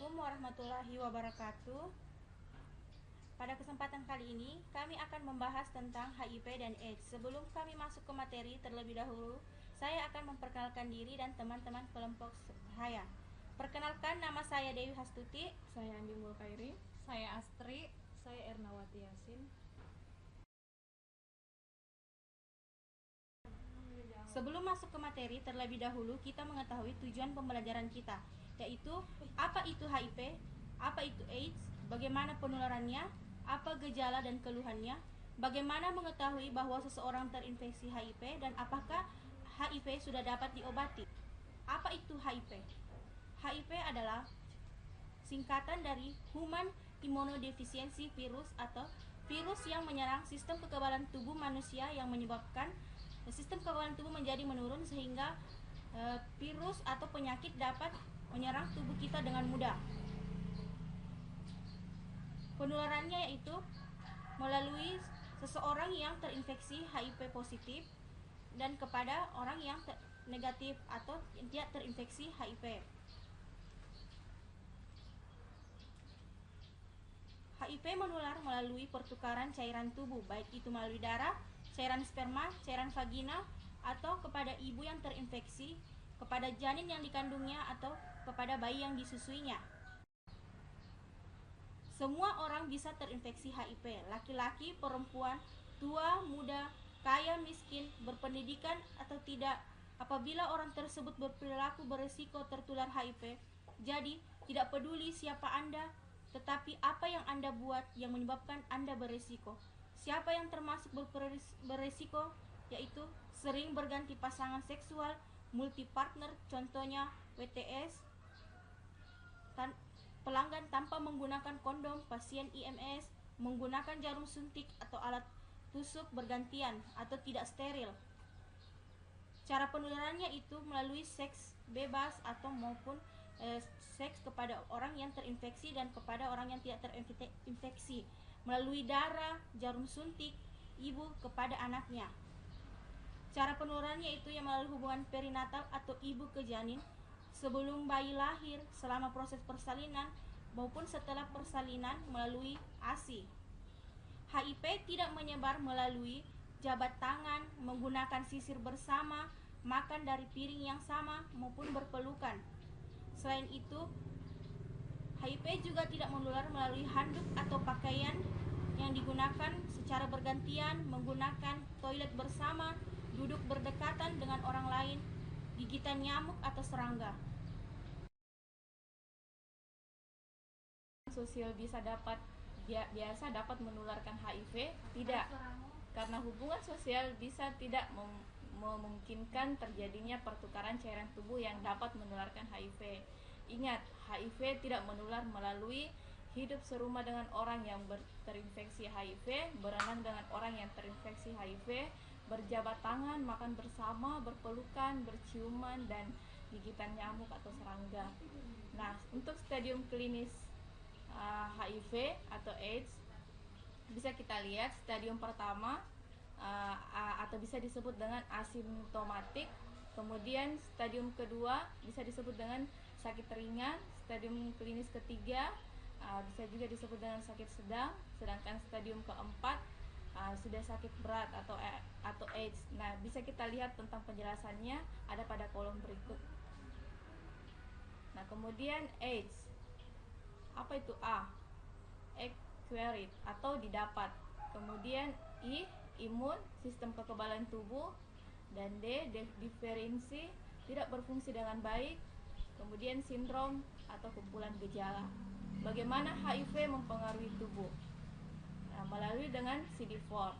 Assalamualaikum warahmatullahi wabarakatuh. Pada kesempatan kali ini, kami akan membahas tentang HIV dan AIDS. Sebelum kami masuk ke materi, terlebih dahulu, saya akan memperkenalkan diri dan teman-teman kelompok saya. Perkenalkan, nama saya Dewi Hastuti. Saya Andi Mulkairi. Saya Astri. Saya Ernawati Yasin. Sebelum masuk ke materi, terlebih dahulu kita mengetahui tujuan pembelajaran kita, yaitu apa itu HIV, apa itu AIDS, bagaimana penularannya, apa gejala dan keluhannya, bagaimana mengetahui bahwa seseorang terinfeksi HIV, dan apakah HIV sudah dapat diobati. Apa itu HIV? HIV adalah singkatan dari Human Immunodeficiency Virus atau virus yang menyerang sistem kekebalan tubuh manusia yang menyebabkan sistem kekebalan tubuh menjadi menurun sehingga virus atau penyakit dapat menyerang tubuh kita dengan mudah. Penularannya yaitu melalui seseorang yang terinfeksi HIV positif dan kepada orang yang negatif atau tidak terinfeksi HIV. HIV menular melalui pertukaran cairan tubuh, baik itu melalui darah, cairan sperma, cairan vagina, atau kepada ibu yang terinfeksi, kepada janin yang dikandungnya, atau kepada bayi yang disusuinya. Semua orang bisa terinfeksi HIV, laki-laki, perempuan, tua, muda, kaya, miskin, berpendidikan atau tidak, apabila orang tersebut berperilaku berisiko tertular HIV. Jadi, tidak peduli siapa Anda, tetapi apa yang Anda buat yang menyebabkan Anda berisiko. Siapa yang termasuk berisiko, yaitu sering berganti pasangan seksual, multipartner, contohnya WTS, pelanggan tanpa menggunakan kondom, pasien IMS, menggunakan jarum suntik atau alat tusuk bergantian atau tidak steril. Cara penularannya itu melalui seks bebas atau maupun seks kepada orang yang terinfeksi dan kepada orang yang tidak terinfeksi, melalui darah, jarum suntik, ibu kepada anaknya. Cara penularannya itu yang melalui hubungan perinatal atau ibu ke janin, sebelum bayi lahir, selama proses persalinan, maupun setelah persalinan melalui ASI. HIV tidak menyebar melalui jabat tangan, menggunakan sisir bersama, makan dari piring yang sama, maupun berpelukan. Selain itu, HIV juga tidak menular melalui handuk atau pakaian yang digunakan secara bergantian, menggunakan toilet bersama, duduk berdekatan dengan orang lain, gigitan nyamuk atau serangga. Sosial biasa dapat menularkan HIV? Tidak, karena hubungan sosial bisa tidak memungkinkan terjadinya pertukaran cairan tubuh yang dapat menularkan HIV. Ingat, HIV tidak menular melalui hidup serumah dengan orang yang terinfeksi HIV, berenang dengan orang yang terinfeksi HIV, berjabat tangan, makan bersama, berpelukan, berciuman, dan gigitan nyamuk atau serangga. Nah, untuk stadium klinis HIV atau AIDS bisa kita lihat stadium pertama atau bisa disebut dengan asimptomatik. Kemudian stadium kedua bisa disebut dengan sakit ringan. Stadium klinis ketiga bisa juga disebut dengan sakit sedang. Sedangkan stadium keempat sudah sakit berat atau AIDS. Nah, bisa kita lihat tentang penjelasannya ada pada kolom berikut. Nah, kemudian AIDS. Apa itu? A, acquired atau didapat. Kemudian I, imun, sistem kekebalan tubuh. Dan D, diferensi, tidak berfungsi dengan baik. Kemudian sindrom atau kumpulan gejala. Bagaimana HIV mempengaruhi tubuh? Nah, melalui dengan CD4.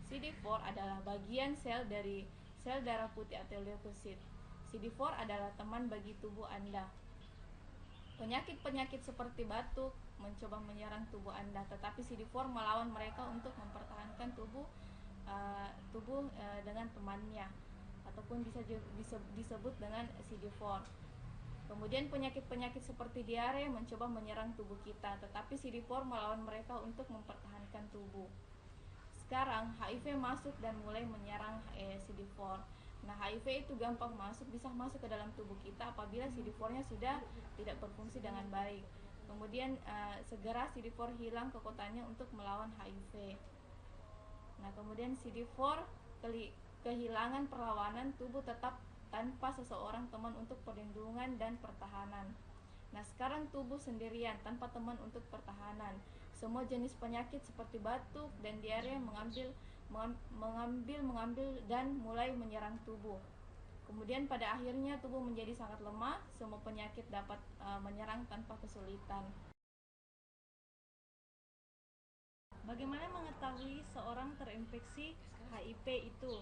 CD4 adalah bagian sel dari sel darah putih atau leukosit. CD4 adalah teman bagi tubuh Anda. Penyakit-penyakit seperti batuk mencoba menyerang tubuh Anda, tetapi CD4 melawan mereka untuk mempertahankan tubuh dengan temannya, ataupun bisa disebut dengan CD4. Kemudian penyakit-penyakit seperti diare mencoba menyerang tubuh kita, tetapi CD4 melawan mereka untuk mempertahankan tubuh. Sekarang HIV masuk dan mulai menyerang CD4. Nah, HIV itu gampang bisa masuk ke dalam tubuh kita apabila CD4-nya sudah tidak berfungsi dengan baik. Kemudian segera CD4 hilang kekuatannya untuk melawan HIV. Nah, kemudian CD4 kehilangan perlawanan, tubuh tetap tanpa seseorang teman untuk perlindungan dan pertahanan. Nah, sekarang tubuh sendirian tanpa teman untuk pertahanan. Semua jenis penyakit seperti batuk dan diare mengambil dan mulai menyerang tubuh. Kemudian pada akhirnya tubuh menjadi sangat lemah, semua penyakit dapat menyerang tanpa kesulitan. Bagaimana mengetahui seorang terinfeksi HIV itu?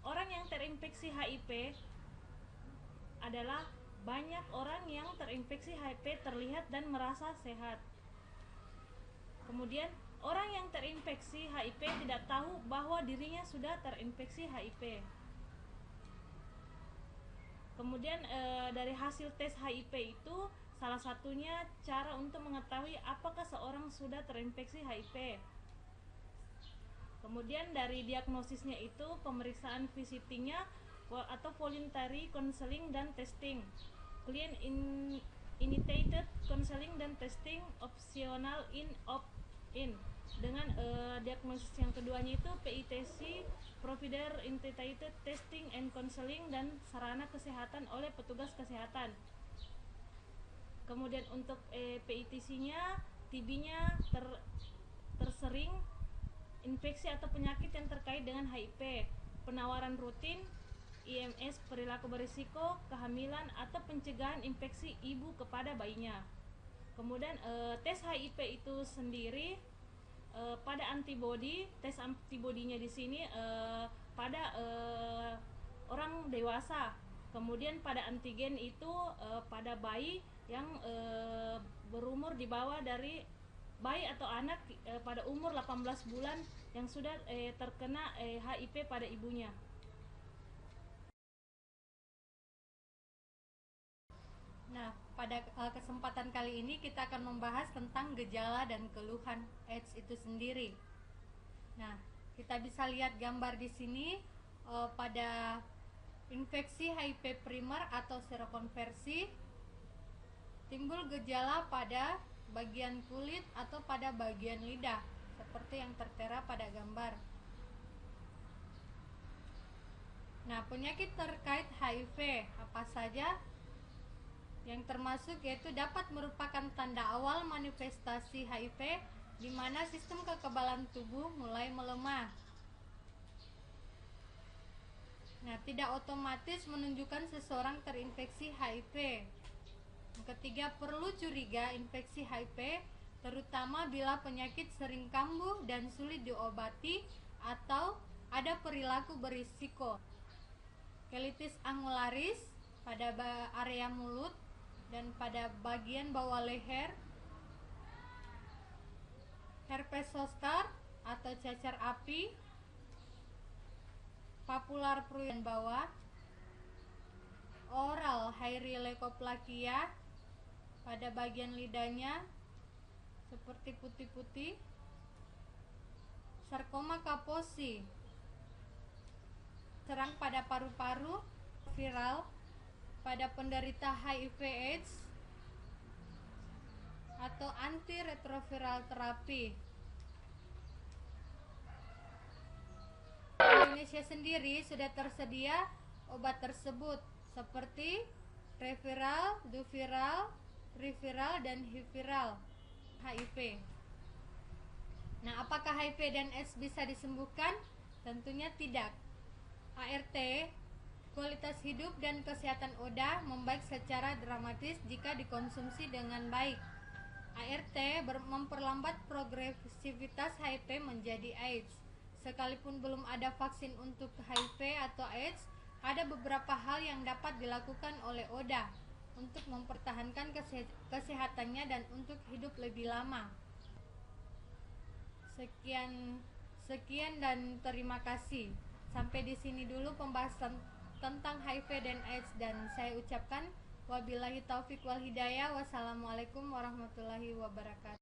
Orang yang terinfeksi HIV adalah banyak orang yang terinfeksi HIV terlihat dan merasa sehat. Kemudian orang yang terinfeksi HIV tidak tahu bahwa dirinya sudah terinfeksi HIV. Kemudian dari hasil tes HIV itu salah satunya cara untuk mengetahui apakah seorang sudah terinfeksi HIV. Kemudian dari diagnosisnya itu pemeriksaan visitingnya atau voluntary counseling dan testing, client initiated counseling dan testing, optional opt-in. Dengan diagnosis yang keduanya itu PITC, provider initiated testing and counseling, dan sarana kesehatan oleh petugas kesehatan. Kemudian untuk PITC-nya, TB-nya tersering infeksi atau penyakit yang terkait dengan HIV, penawaran rutin, IMS, perilaku berisiko, kehamilan atau pencegahan infeksi ibu kepada bayinya. Kemudian tes HIV itu sendiri pada antibodi, tes antibodinya di sini pada orang dewasa. Kemudian pada antigen itu pada bayi yang berumur di bawah dari bayi atau anak pada umur 18 bulan yang sudah terkena HIV pada ibunya. Nah, pada kesempatan kali ini kita akan membahas tentang gejala dan keluhan AIDS itu sendiri. Nah, kita bisa lihat gambar di sini pada infeksi HIV primer atau serokonversi timbul gejala pada bagian kulit atau pada bagian lidah seperti yang tertera pada gambar. Nah, penyakit terkait HIV apa saja yang termasuk yaitu dapat merupakan tanda awal manifestasi HIV di mana sistem kekebalan tubuh mulai melemah. Nah, tidak otomatis menunjukkan seseorang terinfeksi HIV. Yang ketiga, perlu curiga infeksi HIV, terutama bila penyakit sering kambuh dan sulit diobati atau ada perilaku berisiko. Colitis angularis pada area mulut dan pada bagian bawah leher, herpes zoster atau cacar api, papular pruin bawah, oral hairy leukoplakia pada bagian lidahnya seperti putih-putih, sarkoma kaposi serang pada paru-paru, viral pada penderita HIV/AIDS atau antiretroviral terapi. Di Indonesia sendiri sudah tersedia obat tersebut seperti reviral, duviral, riviral, dan hiviral HIV. Nah, apakah HIV dan AIDS bisa disembuhkan? Tentunya tidak. ART, kualitas hidup dan kesehatan ODA membaik secara dramatis jika dikonsumsi dengan baik. ART memperlambat progresivitas HIV menjadi AIDS. Sekalipun belum ada vaksin untuk HIV atau AIDS, ada beberapa hal yang dapat dilakukan oleh ODA untuk mempertahankan kesehatannya dan untuk hidup lebih lama. Sekian dan terima kasih. Sampai di sini dulu pembahasan tentang HIV dan AIDS, dan saya ucapkan wabillahi taufik wal hidayah. Wassalamualaikum warahmatullahi wabarakatuh.